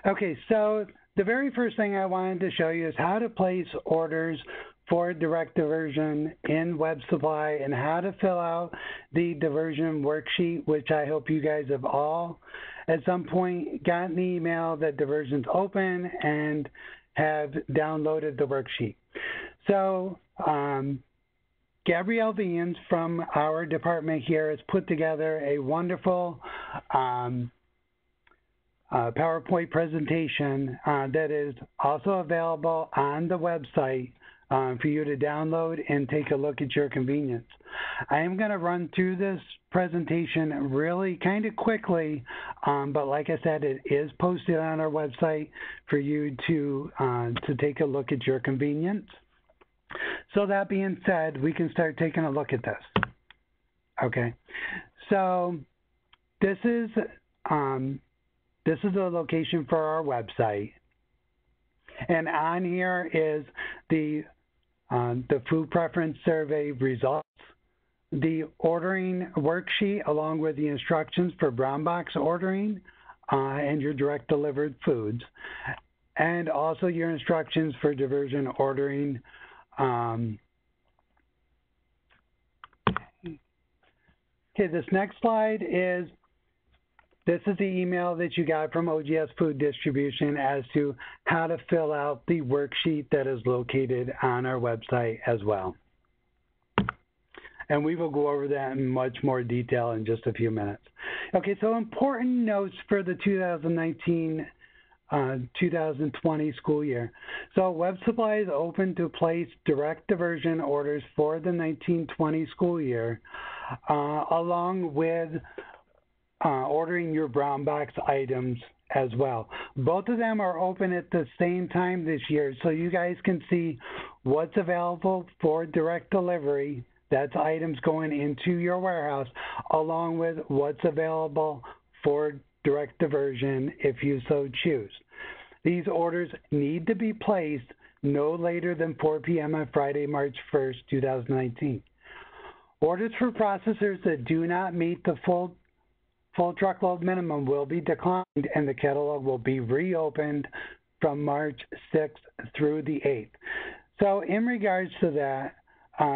Okay, so the very first thing I wanted to show you is how to place orders for direct diversion in Web Supply and how to fill out the diversion worksheet, which I hope you guys have all at some point gotten the email that diversion's open and have downloaded the worksheet. So Gabrielle Vians from our department here has put together a wonderful PowerPoint presentation that is also available on the website for you to download and take a look at your convenience. I am going to run through this presentation really kind of quickly, but like I said, it is posted on our website for you to take a look at your convenience. So that being said, we can start taking a look at this. Okay, so this is the location for our website, and on here is the food preference survey results, the ordering worksheet along with the instructions for brown box ordering and your direct delivered foods, and also your instructions for diversion ordering. Okay, this next slide is, this is the email that you got from OGS Food Distribution as to how to fill out the worksheet that is located on our website as well. And we will go over that in much more detail in just a few minutes. Okay, so important notes for the 2019-2020 school year. So Web Supply is open to place direct diversion orders for the 1920 school year, along with ordering your brown box items as well. Both of them are open at the same time this year, so you guys can see what's available for direct delivery. That's items going into your warehouse, along with what's available for direct diversion if you so choose. These orders need to be placed no later than 4 p.m. on Friday, March 1st, 2019. Orders for processors that do not meet the full truckload minimum will be declined, and the catalog will be reopened from March 6th through the 8th. So in regards to that,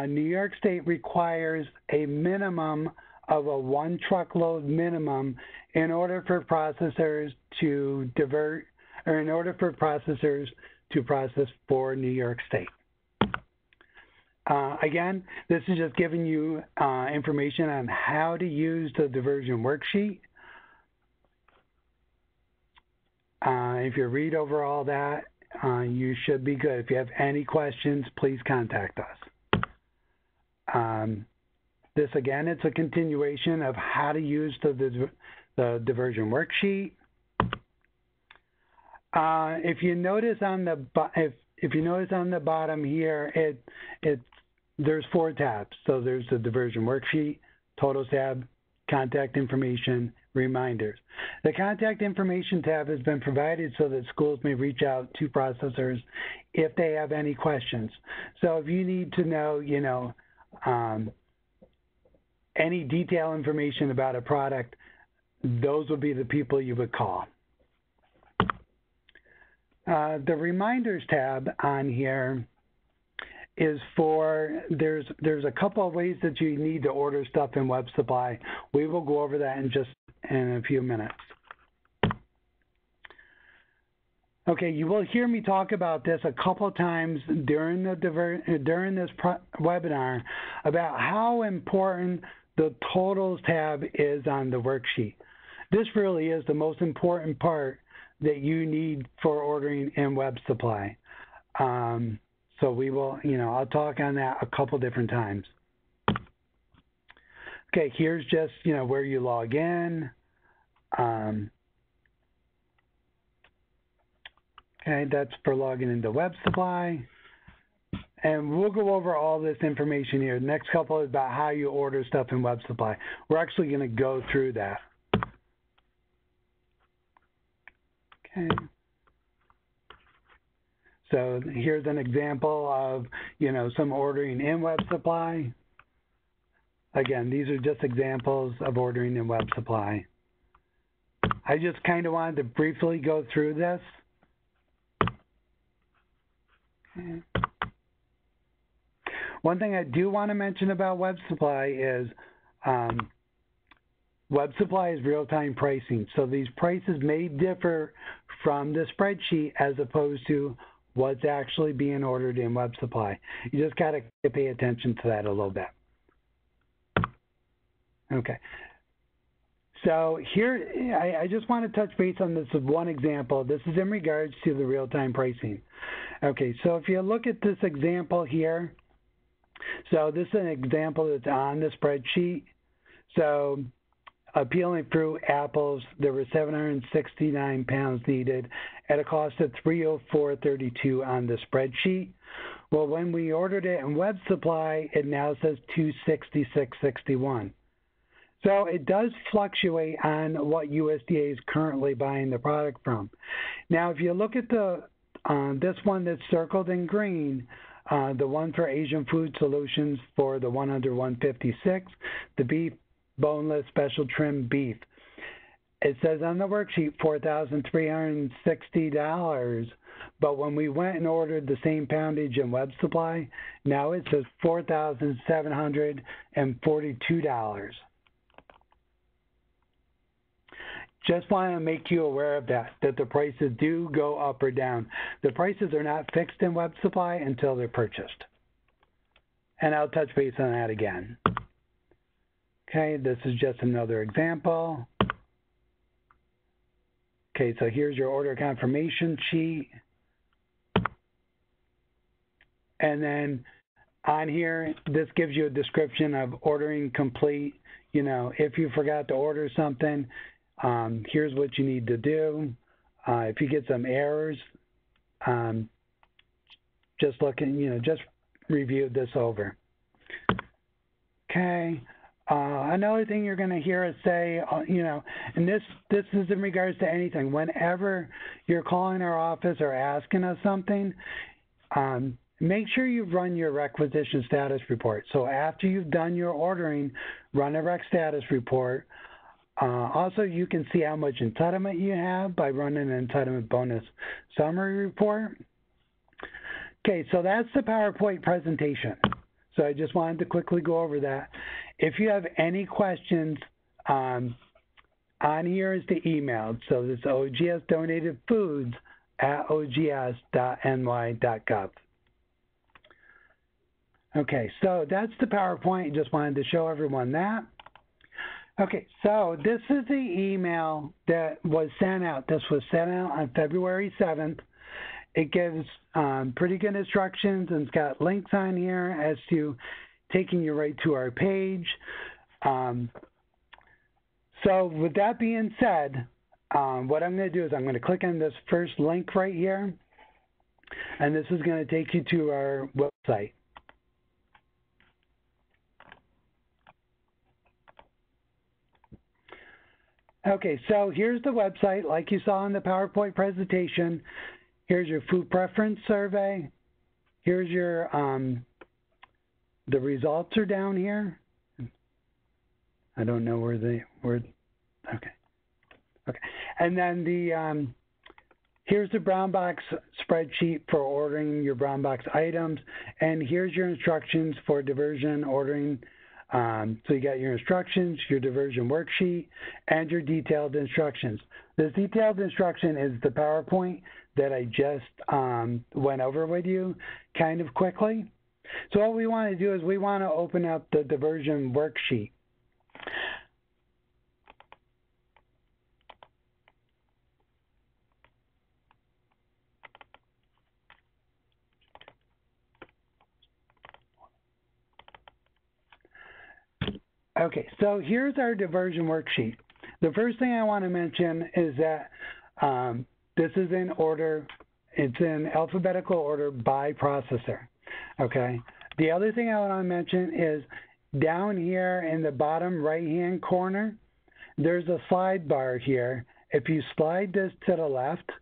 New York State requires a minimum of a 1 truckload minimum in order for processors to divert, or in order for processors to process for New York State. Again, this is just giving you information on how to use the diversion worksheet. If you read over all that, you should be good. If you have any questions, please contact us. This, again, it's a continuation of how to use the diversion worksheet. If you notice on the bottom here, there's 4 tabs. So there's the diversion worksheet, totals tab, contact information, reminders. The contact information tab has been provided so that schools may reach out to processors if they have any questions. So if you need to know, any detailed information about a product, those would be the people you would call. The reminders tab on here is for, there's a couple of ways that you need to order stuff in Web Supply. We will go over that in a few minutes. Okay, you will hear me talk about this a couple times during this webinar about how important the totals tab is on the worksheet. This really is the most important part that you need for ordering in Web Supply. So we will, I'll talk on that a couple different times. Okay, here's just, where you log in. Okay, that's for logging into Web Supply. And we'll go over all this information here. The next couple is about how you order stuff in Web Supply. We're actually going to go through that. Okay. So here's an example of, some ordering in Web Supply. Again, these are just examples of ordering in Web Supply. I just kind of wanted to briefly go through this. Okay. One thing I do want to mention about Web Supply is Web Supply is real-time pricing. So these prices may differ from the spreadsheet as opposed to what's actually being ordered in Web Supply. You just got to pay attention to that a little bit. Okay. So here, I just want to touch base on this one example. This is in regards to the real-time pricing. Okay, so if you look at this example here, so this is an example that's on the spreadsheet. So peeling fruit, apples, there were 769 pounds needed at a cost of $304.32 on the spreadsheet. Well, when we ordered it in Web Supply, it now says $266.61. So it does fluctuate on what USDA is currently buying the product from. Now, if you look at the this one that's circled in green, the one for Asian Food Solutions for the 1 under 156, the beef boneless special trim beef. It says on the worksheet $4,360, but when we went and ordered the same poundage in Web Supply, now it says $4,742. Just want to make you aware of that the prices do go up or down. The prices are not fixed in Web Supply until they're purchased. And I'll touch base on that again. Okay, this is just another example. Okay, so here's your order confirmation sheet. And then on here, this gives you a description of ordering complete. You know, if you forgot to order something, here's what you need to do. If you get some errors, just just review this over. Okay. Another thing you're going to hear us say, and this is in regards to anything. Whenever you're calling our office or asking us something, make sure you run your requisition status report. So after you've done your ordering, run a rec status report. Also, you can see how much entitlement you have by running an entitlement bonus summary report. Okay, so that's the PowerPoint presentation. So I just wanted to quickly go over that. If you have any questions, on here is the email. So this is ogsdonated.foods@ogs.ny.gov. Okay, so that's the PowerPoint. Just wanted to show everyone that. Okay, so this is the email that was sent out. This was sent out on February 7th. It gives pretty good instructions, and it's got links on here as to taking you right to our page. So with that being said, what I'm going to do is I'm going to click on this first link right here, and this is going to take you to our website. Okay, so here's the website like you saw in the PowerPoint presentation. Here's your food preference survey. Here's your, the results are down here. I don't know where okay. Okay, and then the, here's the brown box spreadsheet for ordering your brown box items. And here's your instructions for diversion ordering. So you got your instructions, your diversion worksheet, and your detailed instructions. This detailed instruction is the PowerPoint that I just went over with you kind of quickly. So what we want to do is we want to open up the diversion worksheet. Okay, so here's our diversion worksheet. The first thing I want to mention is that this is in order, it's in alphabetical order by processor, okay? The other thing I want to mention is down here in the bottom right-hand corner, there's a slide bar here. If you slide this to the left,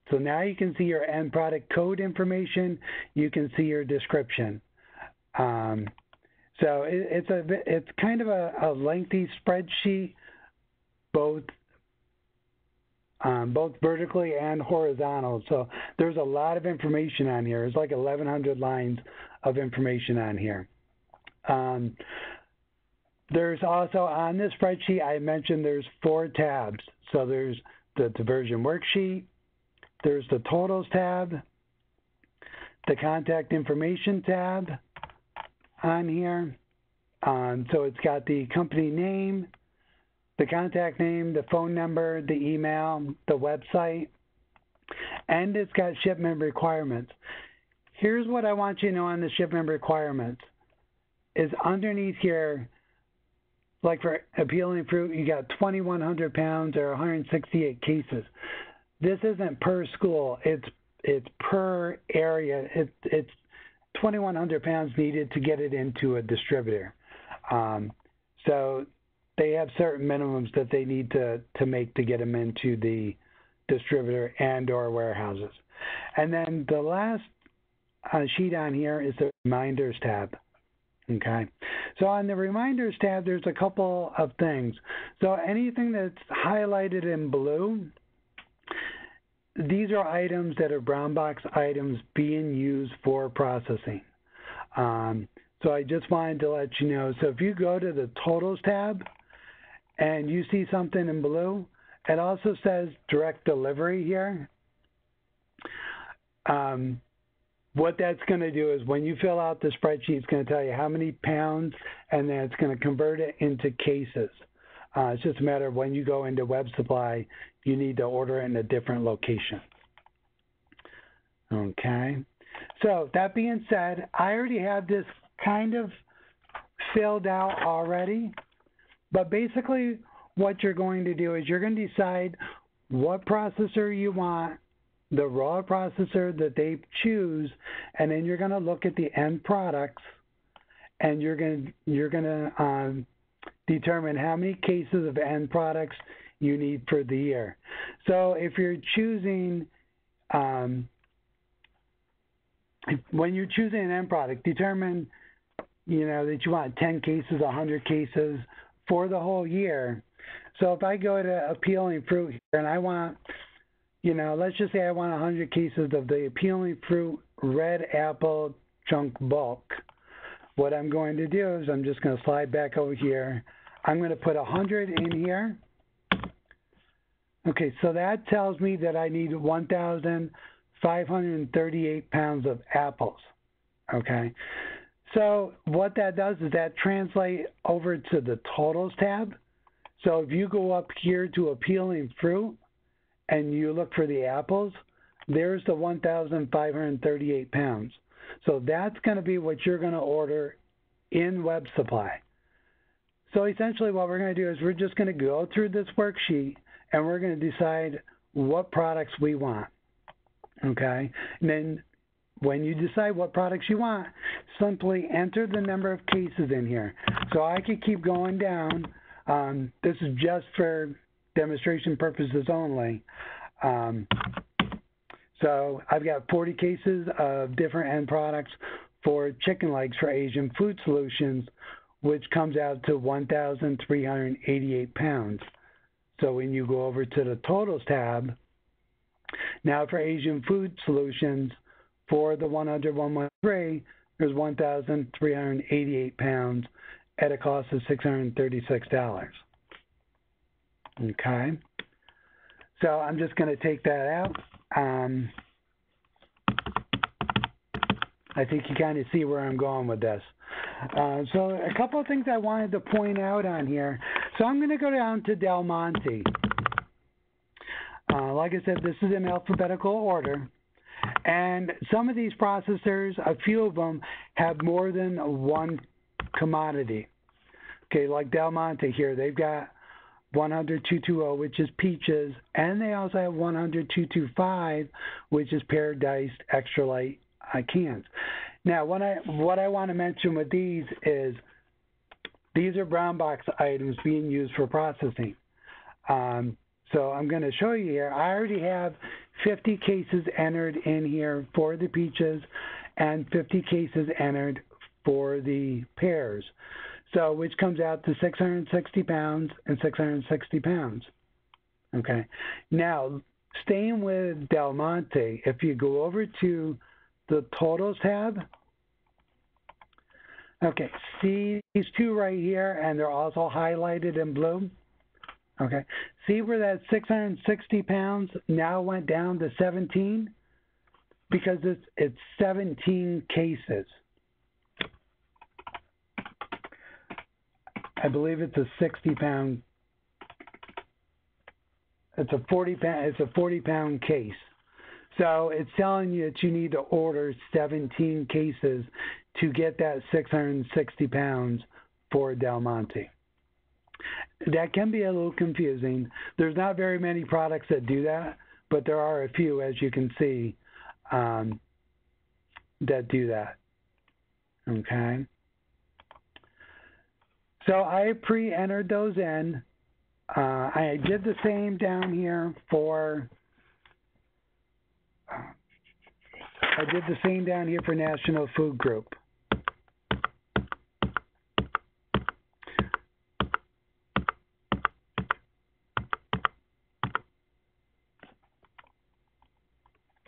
so now you can see your end product code information, you can see your description. So it's kind of a lengthy spreadsheet, both vertically and horizontal. So there's a lot of information on here. It's like 1,100 lines of information on here. There's also on this spreadsheet, I mentioned there's 4 tabs. So there's the Diversion Worksheet, there's the Totals tab, the Contact Information tab on here. So it's got the company name, the contact name, the phone number, the email, the website, and it's got shipment requirements. Here's what I want you to know on the shipment requirements is underneath here, like for appealing fruit, you got 2,100 pounds or 168 cases. This isn't per school, it's per area. It's 2,100 pounds needed to get it into a distributor. So they have certain minimums that they need to make to get them into the distributor and or warehouses. And then the last sheet on here is the Reminders tab. Okay, so on the Reminders tab, there's a couple of things. So anything that's highlighted in blue, these are items that are brown box items being used for processing. So I just wanted to let you know. So if you go to the Totals tab and you see something in blue, it also says direct delivery here. What that's going to do is when you fill out the spreadsheet, it's going to tell you how many pounds, and then it's going to convert it into cases. It's just a matter of when you go into Web Supply, you need to order it in a different location. Okay. So that being said, I already have this kind of filled out already, but basically what you're going to do is you're going to decide what processor you want, the raw processor that they choose, and then you're going to look at the end products, and you're going to determine how many cases of end products you need for the year. So if you're choosing, when you're choosing an end product, determine, that you want 10 cases, 100 cases for the whole year. So if I go to appealing fruit here and I want, let's just say I want 100 cases of the appealing fruit red apple chunk bulk. What I'm going to do is I'm just going to slide back over here. I'm going to put 100 in here. Okay, so that tells me that I need 1,538 pounds of apples. Okay, so what that does is that translates over to the Totals tab. So if you go up here to appealing fruit and you look for the apples, there's the 1,538 pounds. So that's going to be what you're going to order in Web Supply. So essentially what we're going to do is we're just going to go through this worksheet and we're going to decide what products we want. Okay? And then when you decide what products you want, simply enter the number of cases in here. So I could keep going down. This is just for demonstration purposes only. So I've got 40 cases of different end products for chicken legs for Asian Food Solutions, which comes out to 1,388 pounds. So when you go over to the Totals tab, now for Asian Food Solutions, for the 100-113, there's 1,388 pounds at a cost of $636. Okay. So I'm just going to take that out. I think you kind of see where I'm going with this. So a couple of things I wanted to point out on here. So I'm going to go down to Del Monte. Like I said, this is in alphabetical order. And some of these processors, a few of them, have more than one commodity. Okay, like Del Monte here, they've got 100-220, which is peaches, and they also have 100-225, which is paradise extra light cans. Now, what I want to mention with these is these are brown box items being used for processing. So I'm going to show you here. I already have 50 cases entered in here for the peaches and 50 cases entered for the pears. So which comes out to 660 pounds and 660 pounds. Okay. Now, staying with Del Monte, if you go over to the totals tab, okay, see these two right here, and they're also highlighted in blue. Okay, see where that 660 pounds now went down to 17? Because it's 17 cases. I believe it's a 60-pound. It's a 40-pound. It's a 40-pound case. So it's telling you that you need to order 17 cases to get that 660 pounds for Del Monte. That can be a little confusing. There's not very many products that do that, but there are a few, as you can see, that do that. Okay. So I pre-entered those in. I did the same down here for. I did the same down here for National Food Group.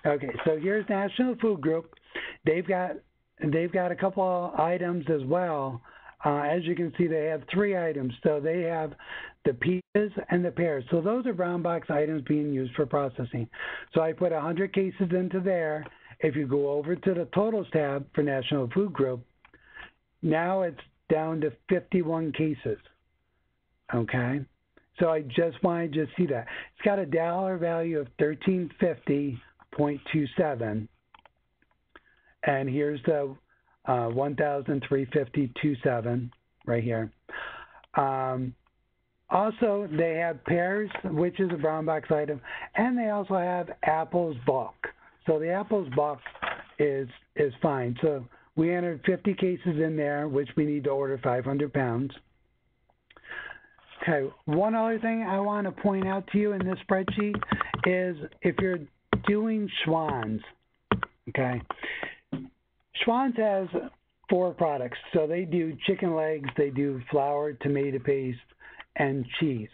Okay, so here's National Food Group. They've got a couple of items as well. As you can see, they have 3 items. So they have the peaches and the pears. So those are brown box items being used for processing. So I put 100 cases into there. If you go over to the totals tab for National Food Group, now it's down to 51 cases. Okay, so I just wanted you to see that. It's got a dollar value of $1350.27, and here's the 1,350.27 right here. Also, they have pears, which is a brown box item, and they also have apples bulk. So the apples bulk is fine. So we entered 50 cases in there, which we need to order 500 pounds. Okay, one other thing I want to point out to you in this spreadsheet is if you're doing Schwann's, okay, Schwann's has 4 products. So they do chicken legs, they do flour, tomato paste, and cheese.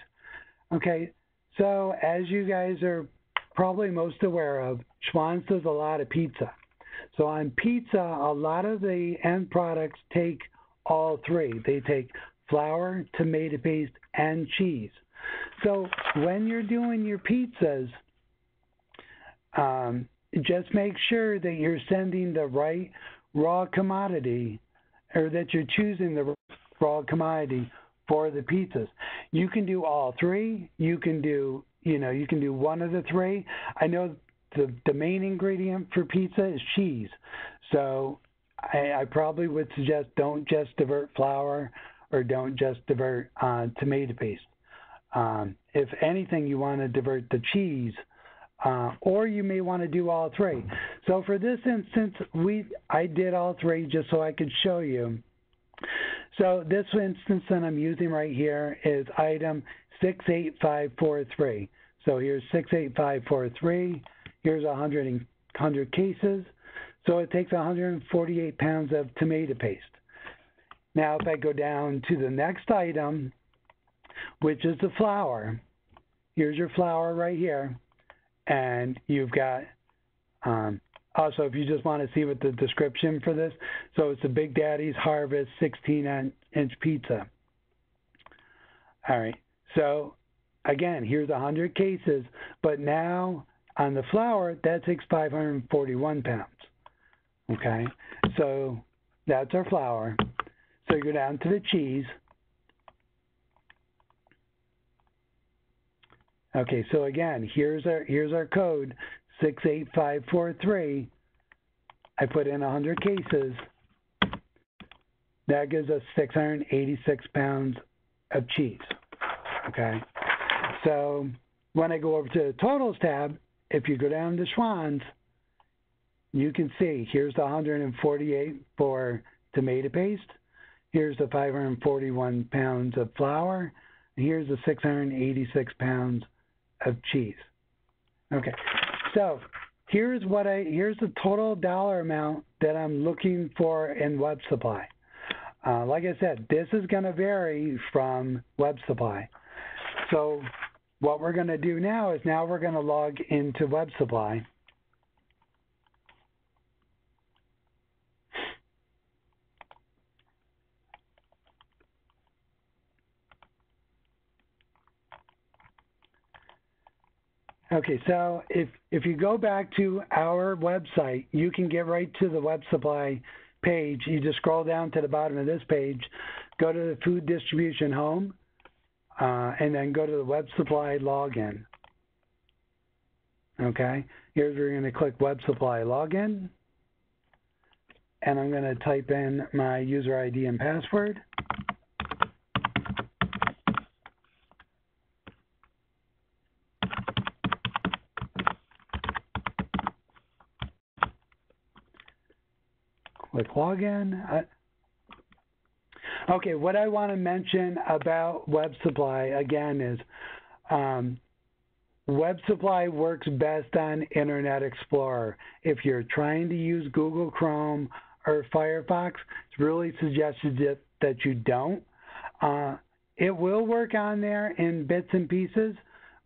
Okay, so as you guys are probably most aware of, Schwann's does a lot of pizza. So on pizza, a lot of the end products take all 3. They take flour, tomato paste, and cheese. So when you're doing your pizzas, just make sure that you're sending the right raw commodity, or that you're choosing the raw commodity for the pizzas. You can do all 3. You can do, you can do one of the 3. I know the main ingredient for pizza is cheese. So I probably would suggest don't just divert flour or don't just divert tomato paste. If anything, you want to divert the cheese, or you may want to do all 3. So for this instance, I did all 3 just so I could show you. So this instance that I'm using right here is item 68543. So here's 68543. Here's 100 cases. So it takes 148 pounds of tomato paste. Now if I go down to the next item, which is the flour, here's your flour right here. And you've got, also if you just want to see what the description for this, so it's the Big Daddy's Harvest 16-inch pizza. All right, so again, here's 100 cases, but now on the flour, that takes 541 pounds. Okay, so that's our flour. So you go down to the cheese. Okay, so again, here's our code, 68543. I put in 100 cases. That gives us 686 pounds of cheese. Okay, so when I go over to the totals tab, if you go down to Schwann's, you can see here's the 148 for tomato paste. Here's the 541 pounds of flour. And here's the 686 pounds of cheese. Okay, so here's the total dollar amount that I'm looking for in web supply. Like I said, this is going to vary from web supply. So what we're going to do now is now we're going to log into web supply. Okay, so if you go back to our website, you can get right to the web supply page. You just scroll down to the bottom of this page, go to the food distribution home, and then go to the web supply login. Okay, here's where you're going to click web supply login, and I'm going to type in my user ID and password. Click login. Okay, what I want to mention about web supply again is web supply works best on Internet Explorer. If you're trying to use Google Chrome or Firefox, it's really suggested that you don't. It will work on there in bits and pieces,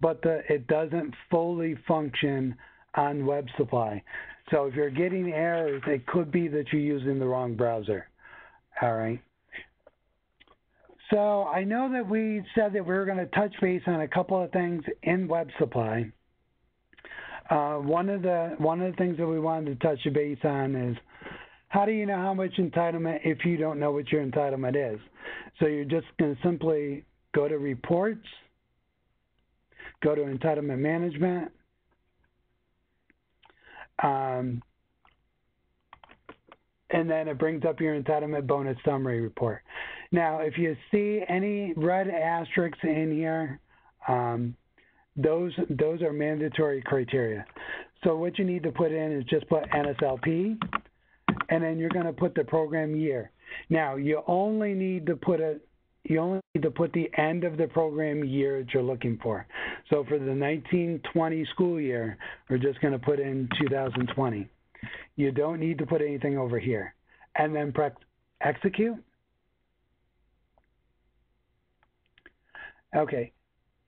but it doesn't fully function on web supply. So if you're getting errors, it could be that you're using the wrong browser. All right. So I know that we said that we were going to touch base on a couple of things in web supply. One of the things that we wanted to touch base on is how do you know how much entitlement if you don't know what your entitlement is? So you're just going to simply go to reports, go to entitlement management, and then it brings up your entitlement bonus summary report. Now, if you see any red asterisks in here, those are mandatory criteria. So what you need to put in is just put NSLP, and then you're going to put the program year. Now, you only need to put the end of the program year that you're looking for. So for the 1920 school year, we're just going to put in 2020. You don't need to put anything over here. And then press execute. Okay.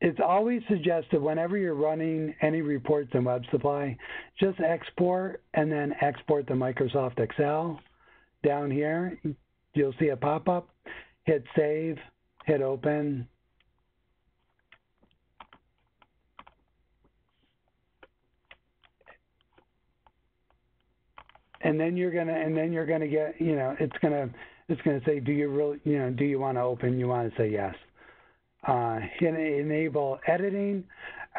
It's always suggested whenever you're running any reports in web supply, just export and then export to Microsoft Excel. Down here, you'll see a pop-up. Hit save, hit open. And then you're gonna get, it's gonna say, do you really, do you want to open? You want to say yes. Hit enable editing.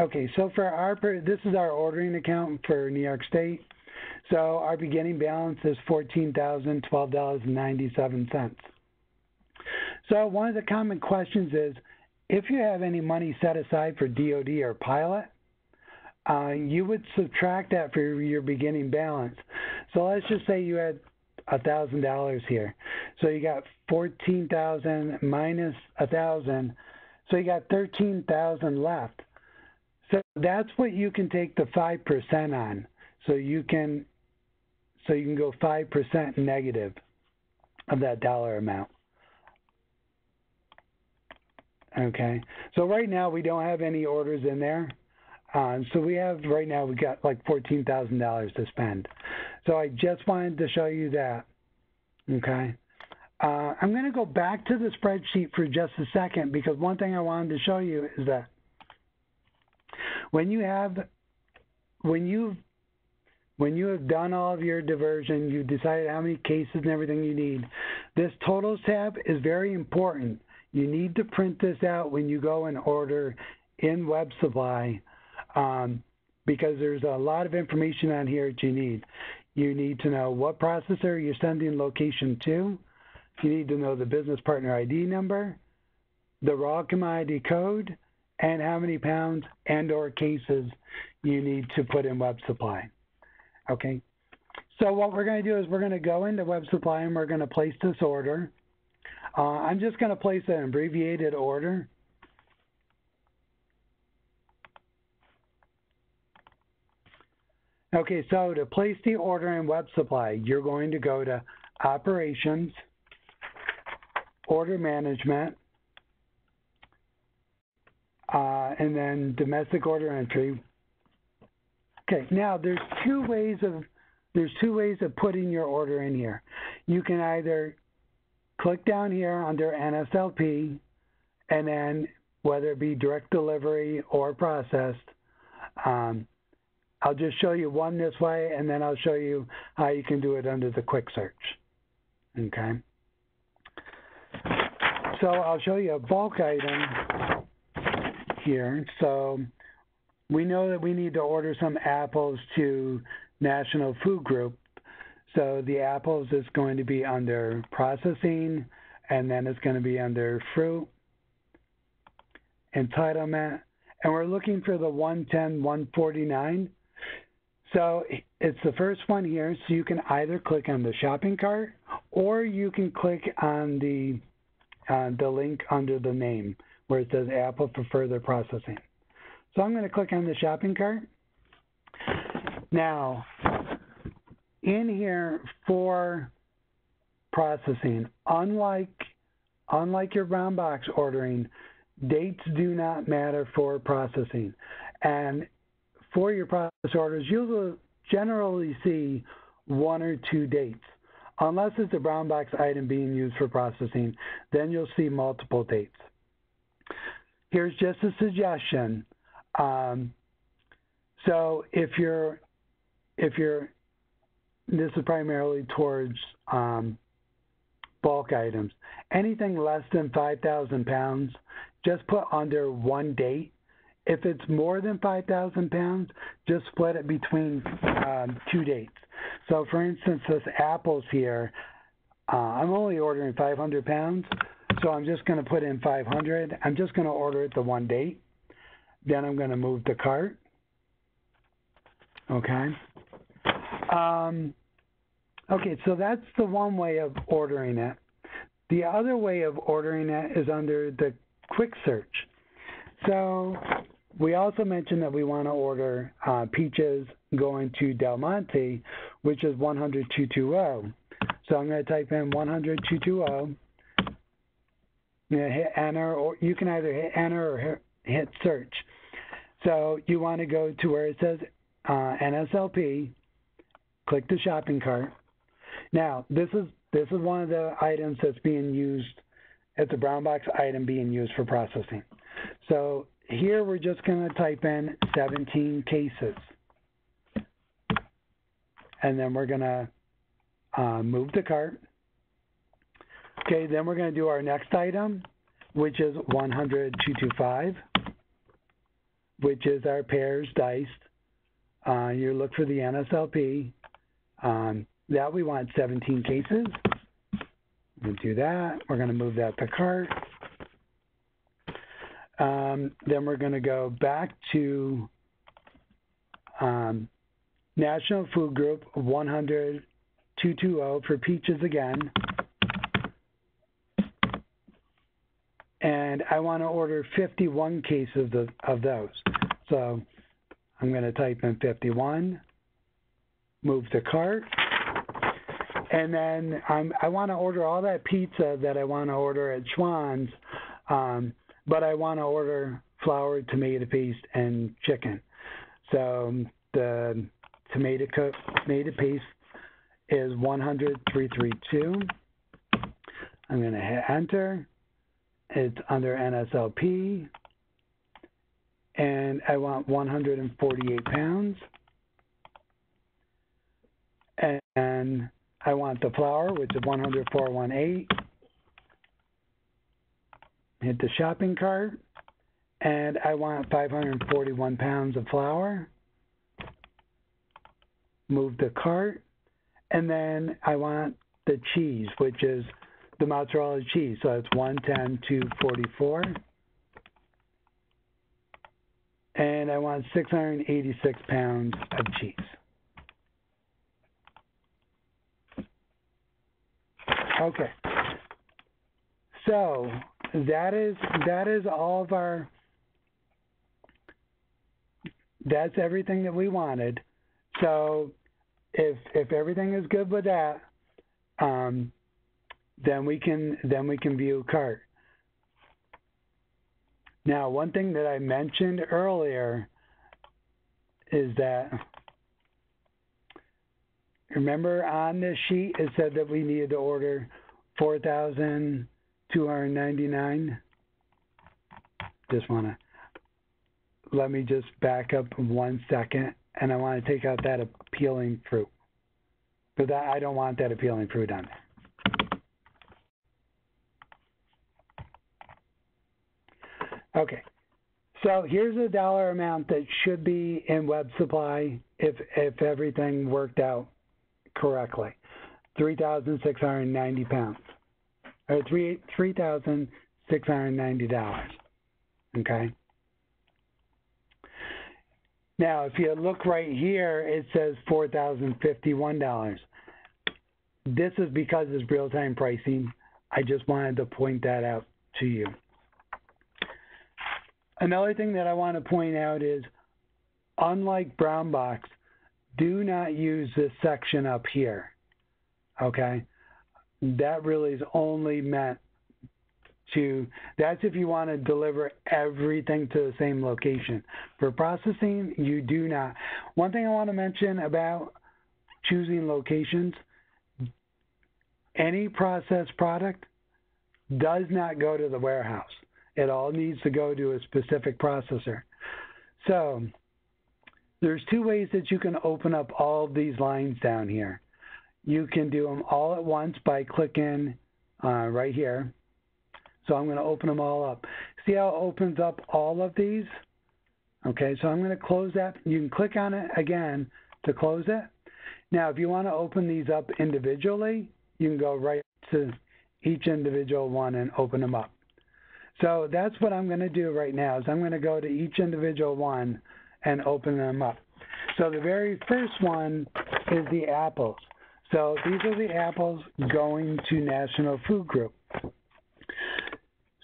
Okay, so for this is our ordering account for New York State. So our beginning balance is $14,012.97. So one of the common questions is, if you have any money set aside for DOD or pilot, you would subtract that for your beginning balance. So let's just say you had $1,000 here. So you got 14,000 minus 1,000. So you got 13,000 left. So that's what you can take the 5% on. So you can go 5% negative of that dollar amount. Okay. So right now we don't have any orders in there. So we got like $14,000 to spend. So I just wanted to show you that. Okay. I'm going to go back to the spreadsheet for just a second, because one thing I wanted to show you is that when you have done all of your diversion, you've decided how many cases and everything you need, this totals tab is very important. You need to print this out when you go and order in web supply, because there's a lot of information on here that you need. You need to know what processor you're sending location to. You need to know the business partner ID number, the raw commodity code, and how many pounds and or cases you need to put in web supply. Okay, so what we're going to do is we're going to go into web supply and we're going to place this order. I'm just going to place an abbreviated order. Okay, so to place the order in web supply, you're going to go to Operations, order management, and then domestic order entry. Okay, now there's two ways of putting your order in here. You can either click down here under NSLP, and then whether it be direct delivery or processed, I'll just show you one this way, and then I'll show you how you can do it under the quick search. Okay. So I'll show you a bulk item here. So we know that we need to order some apples to National Food Group. So the apples is going to be under processing, and then it's going to be under fruit, entitlement, and we're looking for the 110, 149. So it's the first one here, so you can either click on the shopping cart, or you can click on the link under the name where it says Apple for further processing. So I'm going to click on the shopping cart. Now, in here for processing, unlike your brown box ordering, dates do not matter for processing. And for your process orders, you'll generally see 1 or 2 dates. Unless it's a brown box item being used for processing, then you'll see multiple dates. Here's just a suggestion. So if you're, this is primarily towards bulk items. Anything less than 5,000 pounds, just put under 1 date. If it's more than 5,000 pounds, just split it between 2 dates. So for instance, this apples here, I'm only ordering 500 pounds, so I'm just going to put in 500. I'm just going to order it the 1 date. Then I'm going to move the cart. Okay. Okay, so that's the one way of ordering it. The other way of ordering it is under the quick search. So we also mentioned that we want to order peaches going to Del Monte, which is 100-220. So I'm going to type in 100-220. I'm going to hit enter, or you can either hit enter or hit search. So you want to go to where it says NSLP, click the shopping cart. Now, this is one of the items that's being used. It's a brown box item being used for processing. So here we're just going to type in 17 cases. And then we're going to move the cart. Okay, then we're going to do our next item, which is 100-225, which is our pears diced. You look for the NSLP. That we want 17 cases. We'll do that. We're going to move that to cart. Then we're going to go back to National Food Group 100-220 for peaches again. And I want to order 51 cases of those. So I'm going to type in 51, move the cart. And then I want to order all that pizza that I want to order at Schwann's, but I want to order flour, tomato paste, and chicken. So the tomato paste is 100-332. I'm going to hit enter. It's under NSLP. And I want 148 pounds. And I want the flour, which is 104.18. Hit the shopping cart. And I want 541 pounds of flour. Move the cart. And then I want the cheese, which is the mozzarella cheese. So it's 110-244. And I want 686 pounds of cheese. Okay. So that is all of our, that's everything that we wanted. So if everything is good with that, then we can view cart. Now, one thing that I mentioned earlier is that, remember on this sheet it said that we needed to order 4,299. Let me just back up 1 second, and I want to take out that appealing fruit, because I don't want that appealing fruit on there. Okay, so here's the dollar amount that should be in web supply if everything worked out correctly. 3,690 pounds, or $3,690. Okay. Now, if you look right here, it says $4,051. This is because it's real-time pricing. I just wanted to point that out to you. Another thing that I want to point out is, unlike brown box, do not use this section up here, okay? That really is only meant to, that's if you want to deliver everything to the same location. For processing, you do not. One thing I want to mention about choosing locations, any processed product does not go to the warehouse. It all needs to go to a specific processor. So there's two ways that you can open up all of these lines down here. You can do them all at once by clicking right here. So I'm going to open them all up. See how it opens up all of these? Okay, so I'm going to close that. You can click on it again to close it. Now, if you want to open these up individually, you can go right to each individual one and open them up. So that's what I'm going to do right now, is I'm going to go to each individual one and open them up. So the very first one is the apples. So these are the apples going to National Food Group.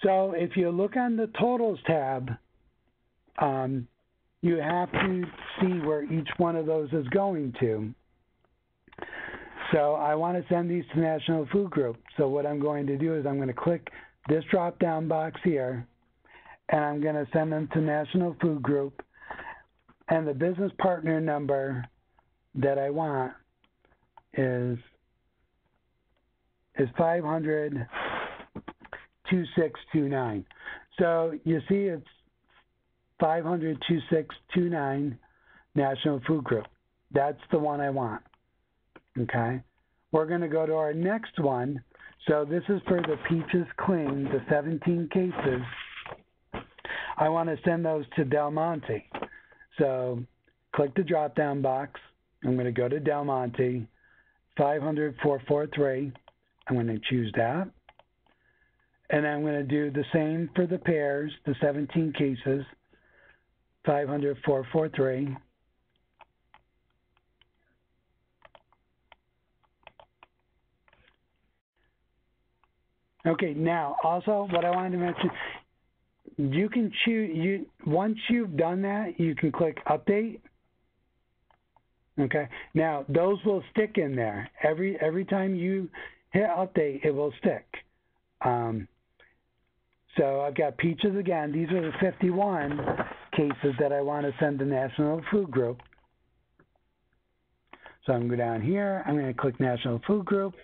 So if you look on the Totals tab, you have to see where each one of those is going to. So I want to send these to National Food Group. So what I'm going to do is I'm going to click this drop-down box here, and I'm going to send them to National Food Group. And the business partner number that I want is 500-2629. So you see it's 500-2629 National Food Group. That's the one I want. Okay. We're going to go to our next one. So this is for the Peaches Cling, the 17 cases. I want to send those to Del Monte. So click the drop-down box. I'm going to go to Del Monte, 500-443. I'm going to choose that. And I'm going to do the same for the pears, the 17 cases, 500-443. Okay, now also what I wanted to mention, you can choose, once you've done that, you can click Update. Okay, now those will stick in there. Every time you hit Update, it will stick. So I've got peaches again. These are the 51 cases that I want to send to National Food Group. So I'm going to go down here. I'm going to click National Food Group,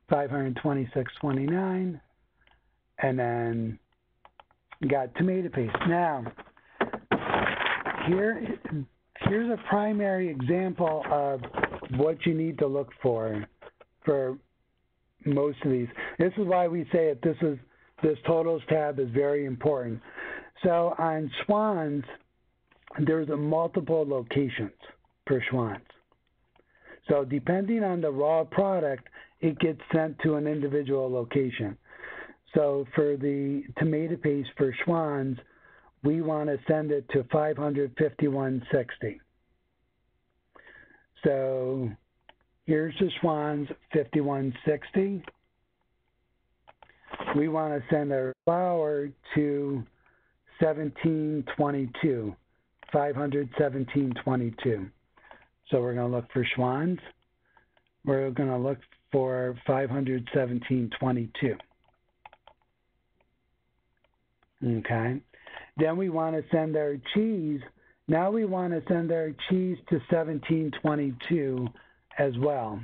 526.29, and then got tomato paste. Now, here's a primary example of what you need to look for most of these. This is why we say that this Totals tab is very important. So on Schwann's, there's multiple locations per Schwann's. So depending on the raw product, it gets sent to an individual location. So for the tomato paste for Schwann's, we want to send it to 551.60. So here's the Schwann's 51.60. We want to send our flour to 17.22, 517.22. So we're going to look for Schwann's. We're going to look for $517.22. Okay. Then we want to send our cheese. Now we want to send our cheese to $17.22 as well.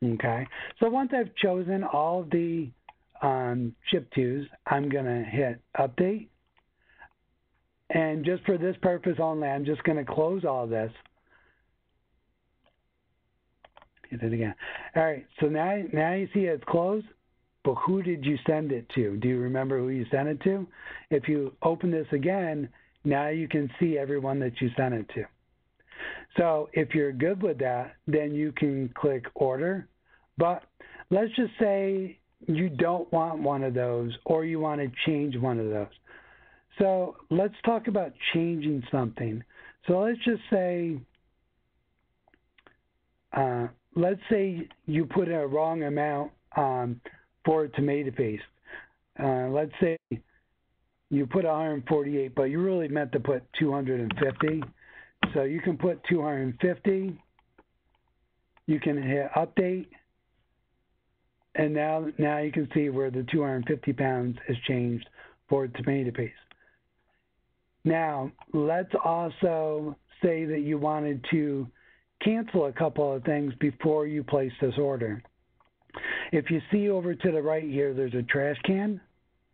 Okay. So once I've chosen all of the ship tos, I'm going to hit update. And just for this purpose only, I'm just going to close all this. Hit it again. All right. So now you see it's closed. But who did you send it to? Do you remember who you sent it to? If you open this again, now you can see everyone that you sent it to. So if you're good with that, then you can click order. But let's just say you don't want one of those or you want to change one of those. So let's talk about changing something. So let's just say, you put in a wrong amount for tomato paste. Let's say you put 148, but you really meant to put 250. So you can put 250. You can hit update. And now you can see where the 250 pounds is changed for tomato paste. Now, let's also say that you wanted to cancel a couple of things before you place this order. If you see over to the right here, there's a trash can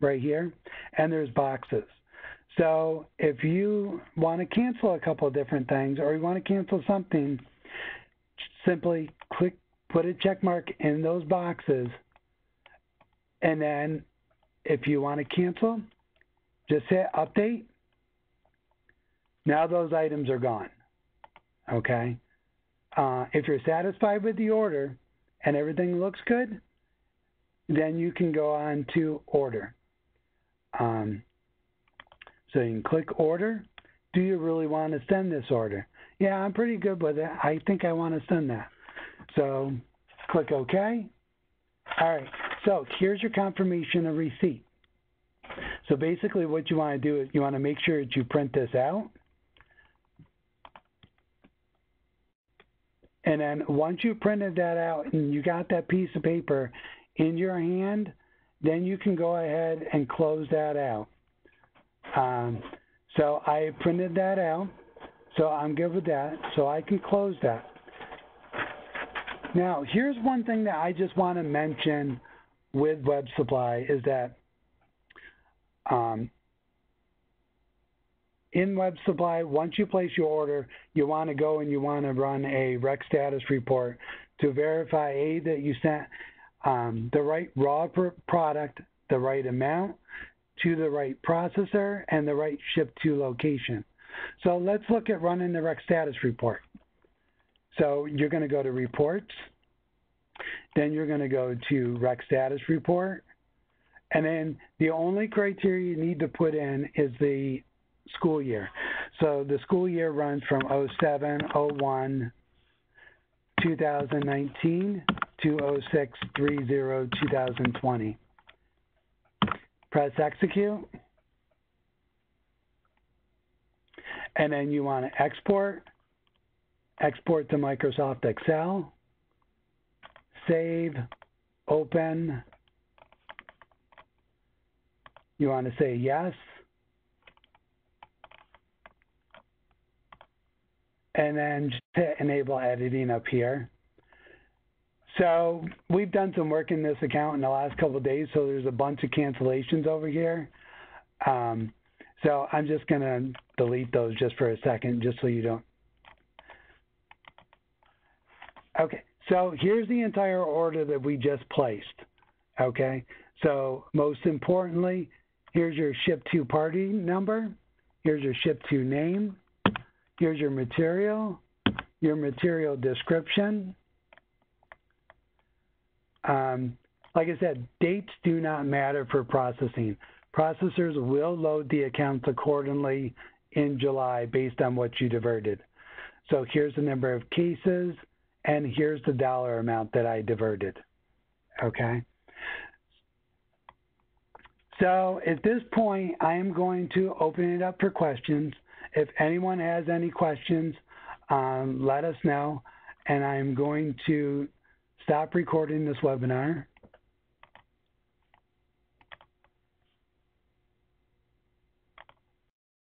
right here, and there's boxes. So if you want to cancel a couple of different things or you want to cancel something, simply put a check mark in those boxes, and then if you want to cancel, just hit update. Now those items are gone, okay? If you're satisfied with the order, and everything looks good, then you can go on to order. So you can click order. Do you really want to send this order? Yeah, I'm pretty good with it. I think I want to send that. So click OK. All right, so here's your confirmation of receipt. So basically what you want to do is you want to make sure that you print this out. And then once you printed that out and you got that piece of paper in your hand, then you can go ahead and close that out. So I printed that out, so I'm good with that, so I can close that. Now, here's one thing that I just want to mention with Web Supply is that in Web Supply, once you place your order, you want to go and you want to run a rec status report to verify, A, that you sent the right raw product, the right amount, to the right processor, and the right ship-to location. So let's look at running the rec status report. So you're going to go to Reports, then you're going to go to Rec Status Report, and then the only criteria you need to put in is the school year. So the school year runs from 07, 01, 2019 to 06, 30, 2020. Press execute. And then you want to export to Microsoft Excel, save, open. You want to say yes. And then just hit enable editing up here. So we've done some work in this account in the last couple of days, so there's a bunch of cancellations over here. So I'm just going to delete those just for a second, just so you don't. Okay, so here's the entire order that we just placed. Okay, so most importantly, here's your ship to party number, here's your ship to name, here's your material description. Like I said, dates do not matter for processing. Processors will load the accounts accordingly in July based on what you diverted. So here's the number of cases, and here's the dollar amount that I diverted. Okay. So at this point, I am going to open it up for questions. If anyone has any questions, let us know. And I'm going to stop recording this webinar.